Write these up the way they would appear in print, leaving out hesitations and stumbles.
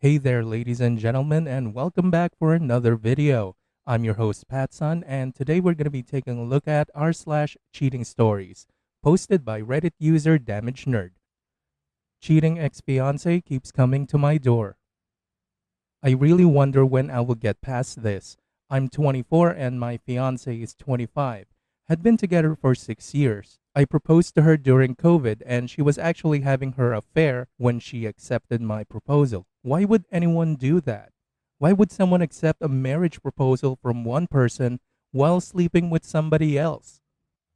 Hey there, ladies and gentlemen, and welcome back for another video. I'm your host, Patson, and today we're going to be taking a look at r/cheating stories, posted by Reddit user Damage Nerd. Cheating ex-fiance keeps coming to my door. I really wonder when I will get past this. I'm 24 and my fiance is 25. Had been together for 6 years. I proposed to her during COVID and she was actually having her affair when she accepted my proposal. Why would anyone do that? Why would someone accept a marriage proposal from one person while sleeping with somebody else?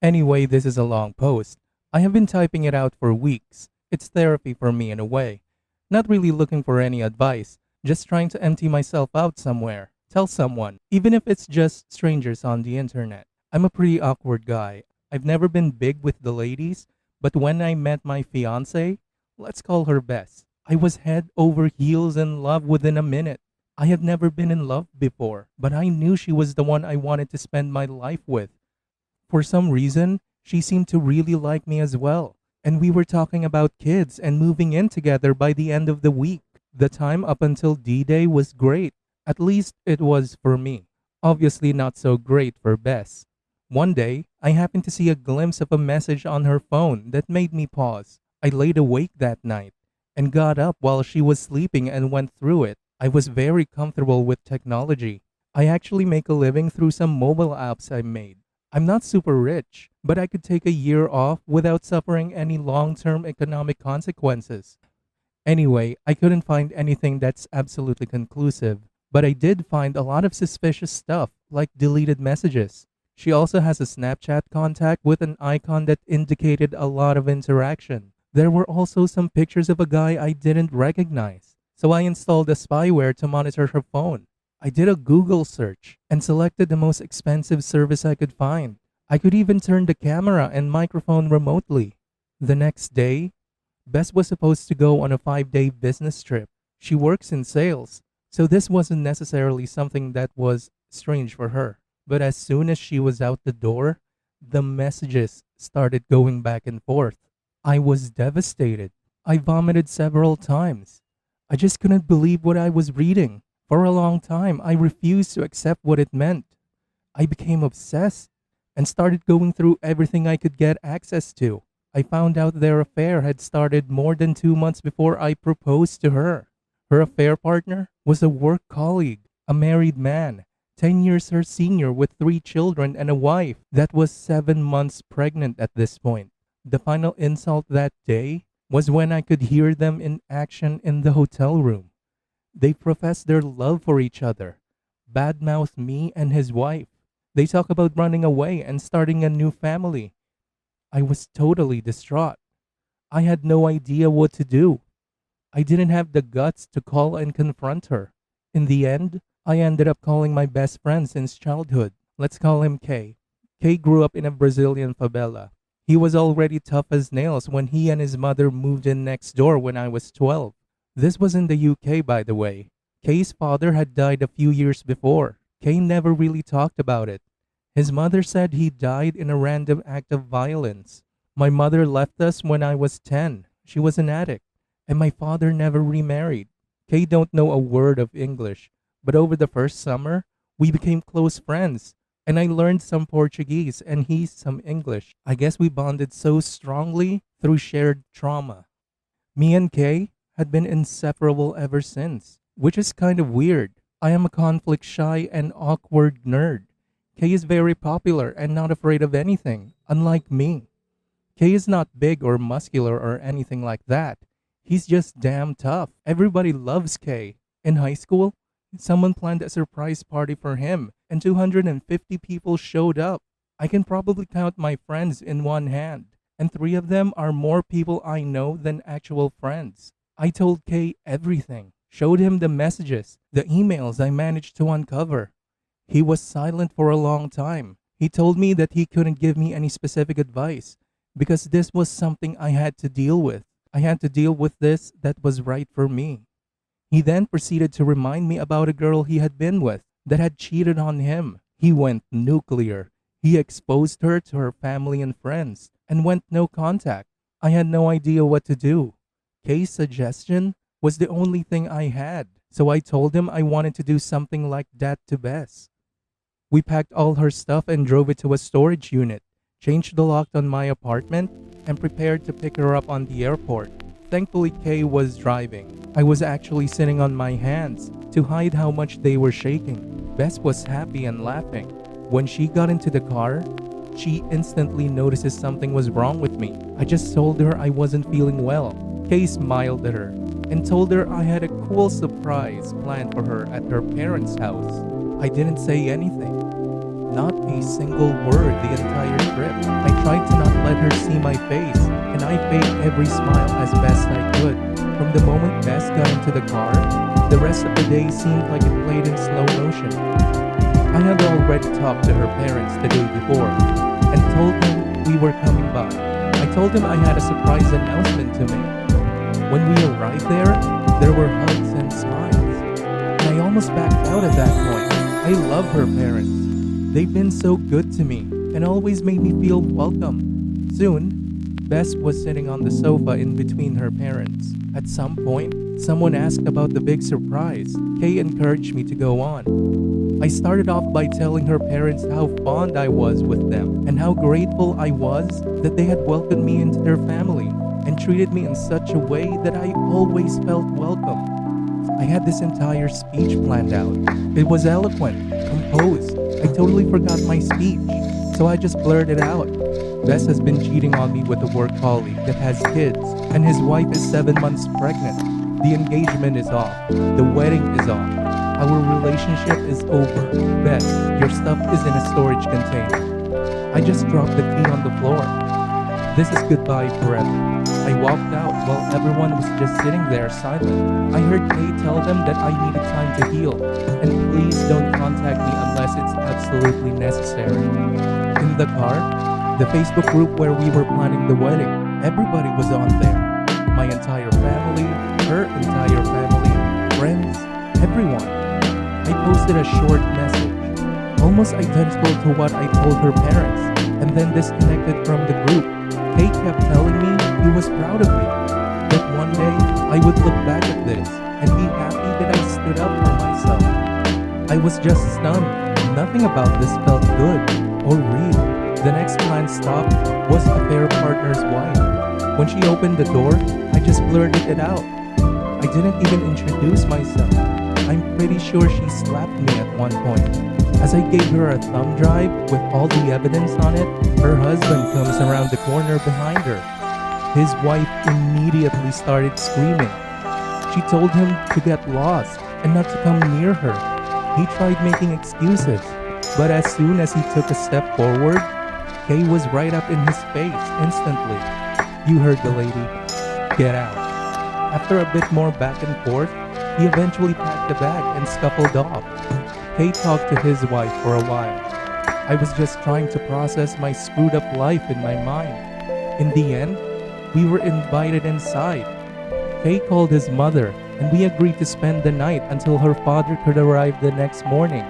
Anyway, this is a long post. I have been typing it out for weeks. It's therapy for me in a way. Not really looking for any advice, just trying to empty myself out somewhere. Tell someone, even if it's just strangers on the internet. I'm a pretty awkward guy. I've never been big with the ladies, but when I met my fiance, let's call her Bess, I was head over heels in love within a minute. I had never been in love before, but I knew she was the one I wanted to spend my life with. For some reason, she seemed to really like me as well, and we were talking about kids and moving in together by the end of the week. The time up until D-Day was great. At least it was for me. Obviously not so great for Bess. One day, I happened to see a glimpse of a message on her phone that made me pause. I laid awake that night and got up while she was sleeping and went through it. I was very comfortable with technology. I actually make a living through some mobile apps I made. I'm not super rich, but I could take a year off without suffering any long-term economic consequences. Anyway, I couldn't find anything that's absolutely conclusive, but I did find a lot of suspicious stuff, like deleted messages. She also has a Snapchat contact with an icon that indicated a lot of interaction. There were also some pictures of a guy I didn't recognize, so I installed a spyware to monitor her phone. I did a Google search and selected the most expensive service I could find. I could even turn the camera and microphone remotely. The next day, Bess was supposed to go on a 5-day business trip. She works in sales, so this wasn't necessarily something that was strange for her. But as soon as she was out the door, the messages started going back and forth. I was devastated. I vomited several times. I just couldn't believe what I was reading. For a long time, I refused to accept what it meant. I became obsessed and started going through everything I could get access to. I found out their affair had started more than 2 months before I proposed to her. Her affair partner was a work colleague, a married man, 10 years her senior with 3 children and a wife that was 7 months pregnant at this point. The final insult that day was when I could hear them in action in the hotel room. They professed their love for each other, badmouthed me and his wife. They talk about running away and starting a new family. I was totally distraught. I had no idea what to do. I didn't have the guts to call and confront her. In the end, I ended up calling my best friend since childhood. Let's call him Kay. Kay grew up in a Brazilian favela. He was already tough as nails when he and his mother moved in next door when I was 12. This was in the UK, by the way. Kay's father had died a few years before. Kay never really talked about it. His mother said he died in a random act of violence. My mother left us when I was 10. She was an addict. And my father never remarried. Kay don't know a word of English. But over the first summer, we became close friends. And I learned some Portuguese and he some English. I guess we bonded so strongly through shared trauma. Me and Kay had been inseparable ever since, which is kind of weird. I am a conflict shy and awkward nerd. Kay is very popular and not afraid of anything, unlike me. Kay is not big or muscular or anything like that. He's just damn tough. Everybody loves Kay. In high school, someone planned a surprise party for him, and 250 people showed up. I can probably count my friends in one hand, and 3 of them are more people I know than actual friends. I told Kay everything, showed him the messages, the emails I managed to uncover. He was silent for a long time. He told me that he couldn't give me any specific advice, because this was something I had to deal with. I had to deal with this that was right for me. He then proceeded to remind me about a girl he had been with that had cheated on him. He went nuclear. He exposed her to her family and friends and went no contact. I had no idea what to do. Kay's suggestion was the only thing I had. So I told him I wanted to do something like that to Bess. We packed all her stuff and drove it to a storage unit, changed the lock on my apartment, and prepared to pick her up on the airport. Thankfully, Kay was driving. I was actually sitting on my hands to hide how much they were shaking. Bess was happy and laughing. When she got into the car, she instantly notices something was wrong with me. I just told her I wasn't feeling well. Kay smiled at her and told her I had a cool surprise planned for her at her parents' house. I didn't say anything. Not a single word the entire trip. I tried to not let her see my face, and I faked every smile as best I could. From the moment Bess got into the car, the rest of the day seemed like it played in slow motion. I had already talked to her parents the day before and told them we were coming by. I told them I had a surprise announcement to make. When we arrived there were hugs and smiles. And I almost backed out at that point. I love her parents. They've been so good to me and always made me feel welcome. Soon, Bess was sitting on the sofa in between her parents. At some point, someone asked about the big surprise. Kay encouraged me to go on. I started off by telling her parents how fond I was with them and how grateful I was that they had welcomed me into their family and treated me in such a way that I always felt welcome. I had this entire speech planned out. It was eloquent, composed. I totally forgot my speech, so I just blurted out. Bess has been cheating on me with a work colleague that has kids, and his wife is 7 months pregnant. The engagement is off. The wedding is off. Our relationship is over. Bess, your stuff is in a storage container. I just dropped the key on the floor. This is goodbye forever. I walked out while everyone was just sitting there silent. I heard Kay tell them that I needed time to heal, and please don't contact me unless it's absolutely necessary. In the car, the Facebook group where we were planning the wedding, everybody was on there. My entire family, her entire family, friends, everyone. I posted a short message, almost identical to what I told her parents, and then disconnected from the group. Kay kept telling me he was proud of me, that one day I would look back at this and be happy that I stood up for myself. I was just stunned. Nothing about this felt good or real. The next planned stop was a fair partner's wife. When she opened the door, I just blurted it out. I didn't even introduce myself. I'm pretty sure she slapped me at one point. As I gave her a thumb drive with all the evidence on it, her husband comes around the corner behind her. His wife immediately started screaming. She told him to get lost and not to come near her. He tried making excuses, but as soon as he took a step forward, Kay was right up in his face instantly. You heard the lady. Get out. After a bit more back and forth, he eventually packed the bag and scuffled off. Kay talked to his wife for a while. I was just trying to process my screwed up life in my mind. In the end, we were invited inside. Kay called his mother, and we agreed to spend the night until her father could arrive the next morning.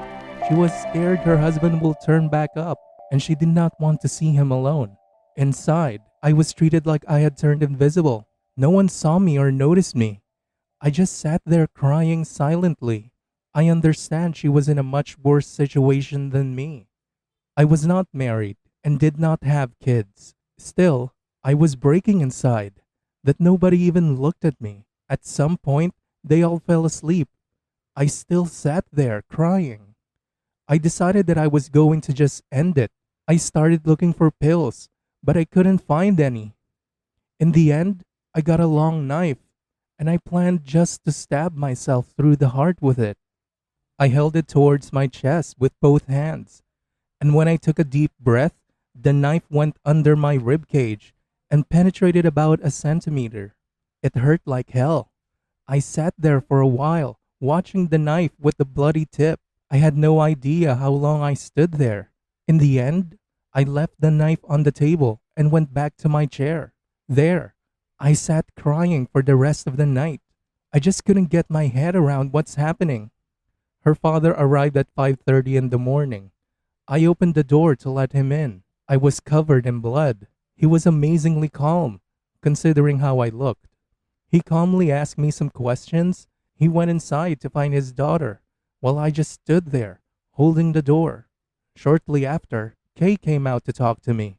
She was scared her husband will turn back up, and she did not want to see him alone. Inside, I was treated like I had turned invisible. No one saw me or noticed me. I just sat there crying silently. I understand she was in a much worse situation than me. I was not married and did not have kids. Still, I was breaking inside, that nobody even looked at me. At some point, they all fell asleep. I still sat there crying. I decided that I was going to just end it. I started looking for pills, but I couldn't find any. In the end, I got a long knife, and I planned just to stab myself through the heart with it. I held it towards my chest with both hands, and when I took a deep breath, the knife went under my rib cage and penetrated about a centimeter. It hurt like hell. I sat there for a while, watching the knife with the bloody tip. I had no idea how long I stood there. In the end, I left the knife on the table and went back to my chair. There, I sat crying for the rest of the night. I just couldn't get my head around what's happening. Her father arrived at 5:30 in the morning. I opened the door to let him in. I was covered in blood. He was amazingly calm, considering how I looked. He calmly asked me some questions. He went inside to find his daughter, while I just stood there, holding the door. Shortly after, Kay came out to talk to me.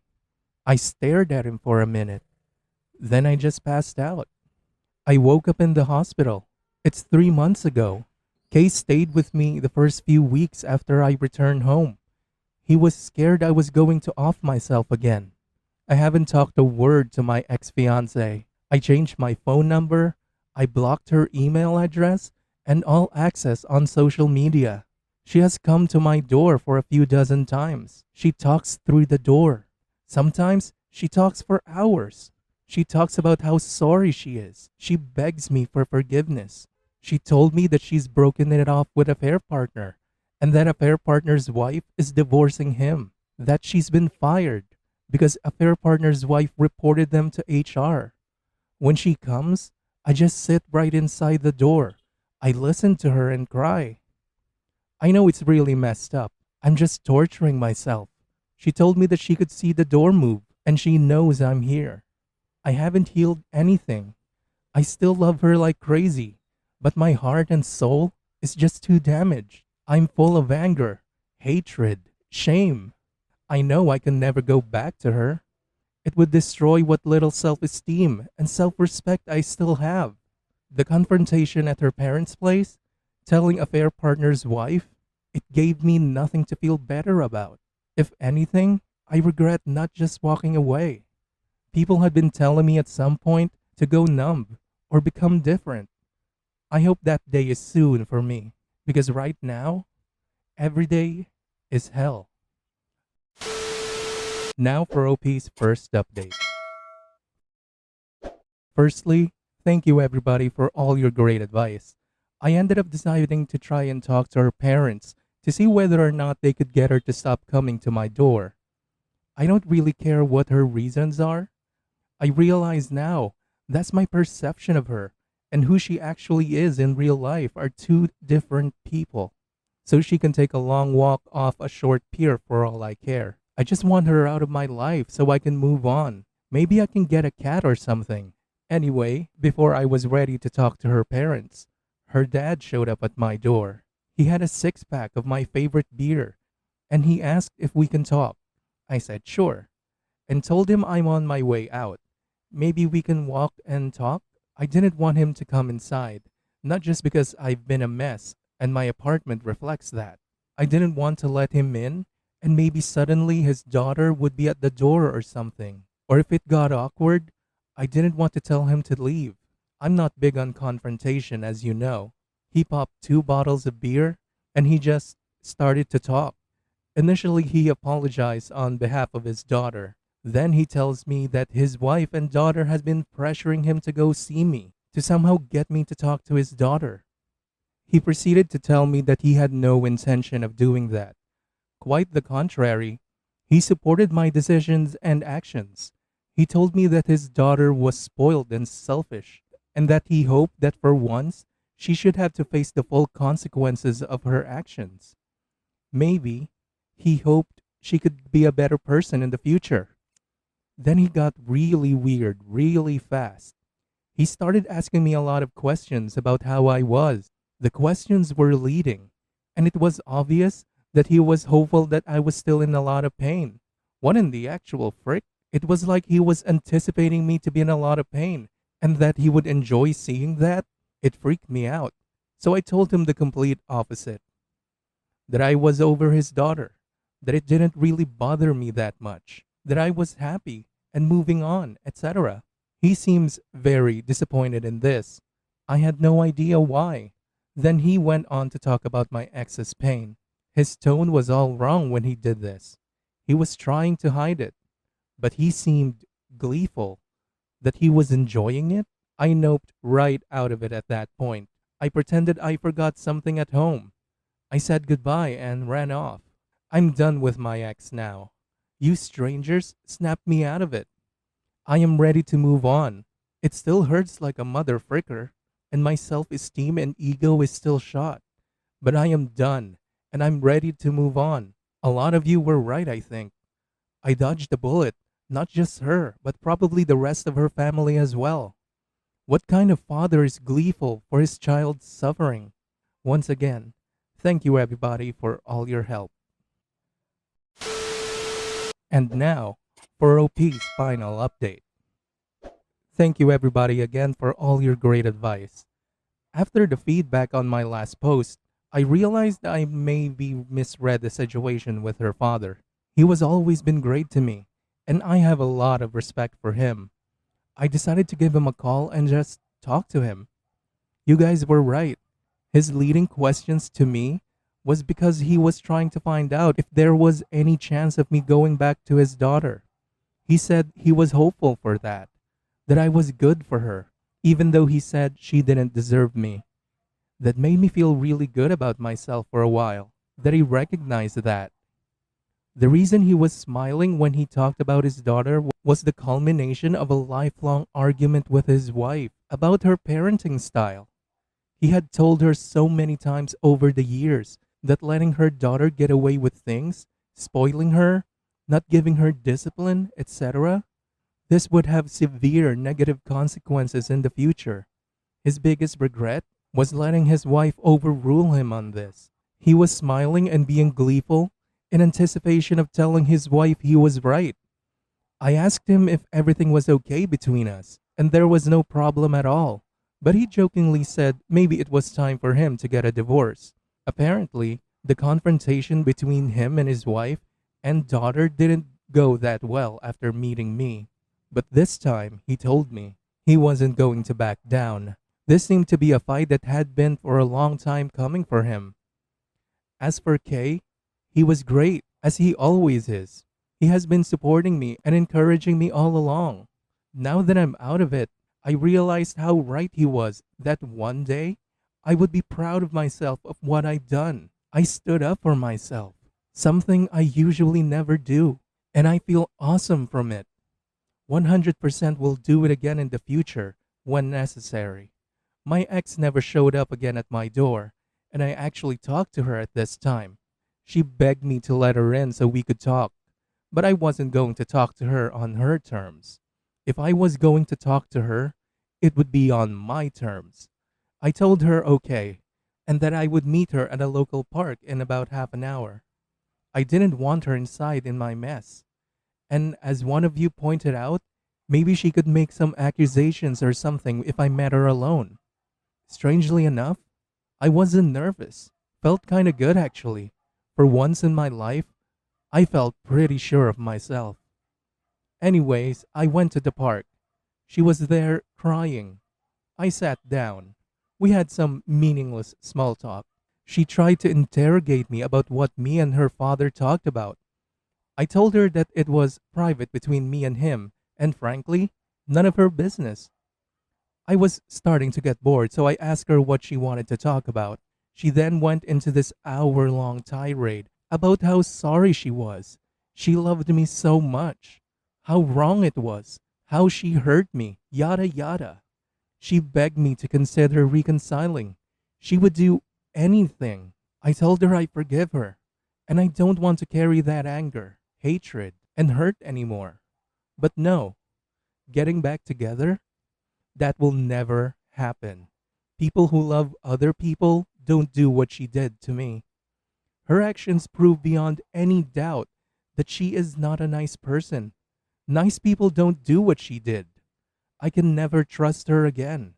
I stared at him for a minute. Then I just passed out. I woke up in the hospital. It's 3 months ago. Kay stayed with me the first few weeks after I returned home. He was scared I was going to off myself again. I haven't talked a word to my ex-fiancée. I changed my phone number. I blocked her email address and all access on social media. She has come to my door for a few dozen times. She talks through the door. Sometimes she talks for hours. She talks about how sorry she is. She begs me for forgiveness. She told me that she's broken it off with a affair partner and that affair partner's wife is divorcing him. That she's been fired because affair partner's wife reported them to HR. When she comes, I just sit right inside the door. I listen to her and cry. I know it's really messed up. I'm just torturing myself. She told me that she could see the door move and she knows I'm here. I haven't healed anything. I still love her like crazy, but my heart and soul is just too damaged. I'm full of anger, hatred, shame. I know I can never go back to her. It would destroy what little self-esteem and self-respect I still have. The confrontation at her parents' place, telling affair partner's wife, it gave me nothing to feel better about. If anything, I regret not just walking away. People had been telling me at some point to go numb or become different. I hope that day is soon for me, because right now, every day is hell. Now for OP's first update. Firstly, thank you everybody for all your great advice. I ended up deciding to try and talk to her parents to see whether or not they could get her to stop coming to my door. I don't really care what her reasons are. I realize now that's my perception of her, and who she actually is in real life are two different people. So she can take a long walk off a short pier for all I care. I just want her out of my life so I can move on. Maybe I can get a cat or something. Anyway, before I was ready to talk to her parents, her dad showed up at my door. He had a six-pack of my favorite beer, and he asked if we can talk. I said sure, and told him I'm on my way out. Maybe we can walk and talk? I didn't want him to come inside, not just because I've been a mess and my apartment reflects that. I didn't want to let him in, and maybe suddenly his daughter would be at the door or something. Or if it got awkward, I didn't want to tell him to leave. I'm not big on confrontation, as you know. He popped 2 bottles of beer, and he just started to talk. Initially, he apologized on behalf of his daughter. Then he tells me that his wife and daughter has been pressuring him to go see me, to somehow get me to talk to his daughter. He proceeded to tell me that he had no intention of doing that. Quite the contrary, he supported my decisions and actions. He told me that his daughter was spoiled and selfish, and that he hoped that for once, she should have to face the full consequences of her actions. Maybe he hoped she could be a better person in the future. Then he got really weird, really fast. He started asking me a lot of questions about how I was. The questions were leading, and it was obvious that he was hopeful that I was still in a lot of pain. What in the actual frick? It was like he was anticipating me to be in a lot of pain, and that he would enjoy seeing that. It freaked me out. So I told him the complete opposite. That I was over his daughter. That it didn't really bother me that much. That I was happy and moving on, etc. He seems very disappointed in this. I had no idea why. Then he went on to talk about my ex's pain. His tone was all wrong when he did this. He was trying to hide it, but he seemed gleeful. That he was enjoying it? I noped right out of it at that point. I pretended I forgot something at home. I said goodbye and ran off. I'm done with my ex now. You strangers snapped me out of it. I am ready to move on. It still hurts like a mother fricker, and my self-esteem and ego is still shot. But I am done, and I'm ready to move on. A lot of you were right, I think. I dodged a bullet, not just her, but probably the rest of her family as well. What kind of father is gleeful for his child's suffering? Once again, thank you everybody for all your help. And now, for OP's final update. Thank you everybody again for all your great advice. After the feedback on my last post, I realized I maybe misread the situation with her father. He was always been great to me, and I have a lot of respect for him. I decided to give him a call and just talk to him. You guys were right. His leading questions to me was because he was trying to find out if there was any chance of me going back to his daughter. He said he was hopeful for that I was good for her, even though he said she didn't deserve me. That made me feel really good about myself for a while, that he recognized that. The reason he was smiling when he talked about his daughter was the culmination of a lifelong argument with his wife about her parenting style. He had told her so many times over the years that letting her daughter get away with things, spoiling her, not giving her discipline, etc., this would have severe negative consequences in the future. His biggest regret was letting his wife overrule him on this. He was smiling and being gleeful in anticipation of telling his wife he was right. I asked him if everything was okay between us, and there was no problem at all. But he jokingly said maybe it was time for him to get a divorce. Apparently, the confrontation between him and his wife and daughter didn't go that well after meeting me. But this time, he told me he wasn't going to back down. This seemed to be a fight that had been for a long time coming for him. As for Kay, he was great, as he always is. He has been supporting me and encouraging me all along. Now that I'm out of it, I realized how right he was, that one day I would be proud of myself of what I'd done. I stood up for myself, something I usually never do, and I feel awesome from it. 100% will do it again in the future when necessary. My ex never showed up again at my door, and I actually talked to her at this time. She begged me to let her in so we could talk, but I wasn't going to talk to her on her terms. If I was going to talk to her, it would be on my terms. I told her okay, and that I would meet her at a local park in about half an hour. I didn't want her inside in my mess. And as one of you pointed out, maybe she could make some accusations or something if I met her alone. Strangely enough, I wasn't nervous. Felt kinda good actually. For once in my life, I felt pretty sure of myself. Anyways, I went to the park. She was there crying. I sat down. We had some meaningless small talk. She tried to interrogate me about what me and her father talked about. I told her that it was private between me and him, and frankly, none of her business. I was starting to get bored, so I asked her what she wanted to talk about. She then went into this hour-long tirade about how sorry she was. She loved me so much. How wrong it was. How she hurt me. Yada yada. She begged me to consider reconciling. She would do anything. I told her I forgive her, and I don't want to carry that anger, hatred, and hurt anymore. But no, getting back together, that will never happen. People who love other people don't do what she did to me. Her actions prove beyond any doubt that she is not a nice person. Nice people don't do what she did. I can never trust her again.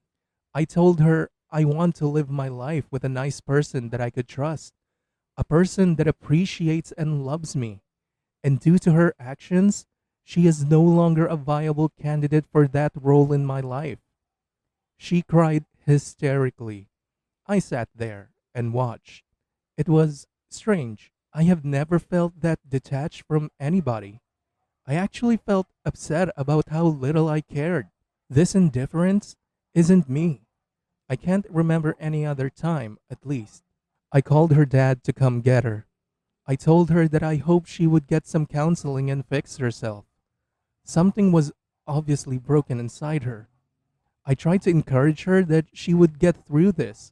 I told her I want to live my life with a nice person that I could trust, a person that appreciates and loves me. And due to her actions, she is no longer a viable candidate for that role in my life. She cried hysterically. I sat there and watched. It was strange. I have never felt that detached from anybody. I actually felt upset about how little I cared. This indifference isn't me. I can't remember any other time, at least. I called her dad to come get her. I told her that I hoped she would get some counseling and fix herself. Something was obviously broken inside her. I tried to encourage her that she would get through this,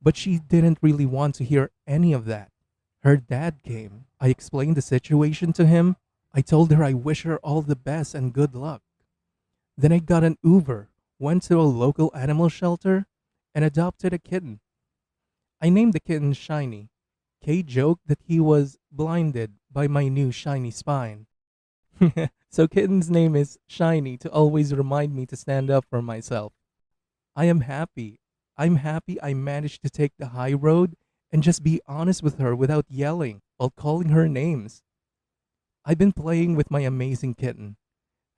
but she didn't really want to hear any of that. Her dad came. I explained the situation to him. I told her I wish her all the best and good luck. Then I got an Uber, went to a local animal shelter, and adopted a kitten. I named the kitten Shiny. Kay joked that he was blinded by my new shiny spine. So kitten's name is Shiny to always remind me to stand up for myself. I am happy. I'm happy I managed to take the high road and just be honest with her without yelling while calling her names. I've been playing with my amazing kitten,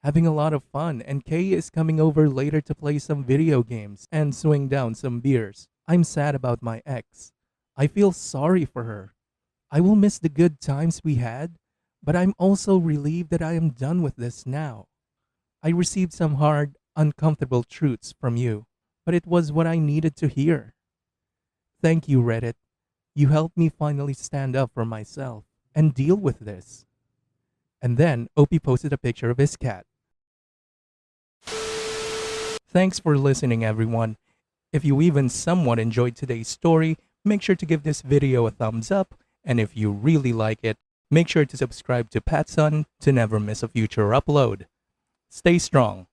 having a lot of fun, and Kay is coming over later to play some video games and swing down some beers. I'm sad about my ex. I feel sorry for her. I will miss the good times we had, but I'm also relieved that I am done with this now. I received some hard, uncomfortable truths from you, but it was what I needed to hear. Thank you, Reddit. You helped me finally stand up for myself and deal with this. And then Opie posted a picture of his cat. Thanks for listening, everyone. If you even somewhat enjoyed today's story, make sure to give this video a thumbs up. And if you really like it, make sure to subscribe to Patson to never miss a future upload. Stay strong.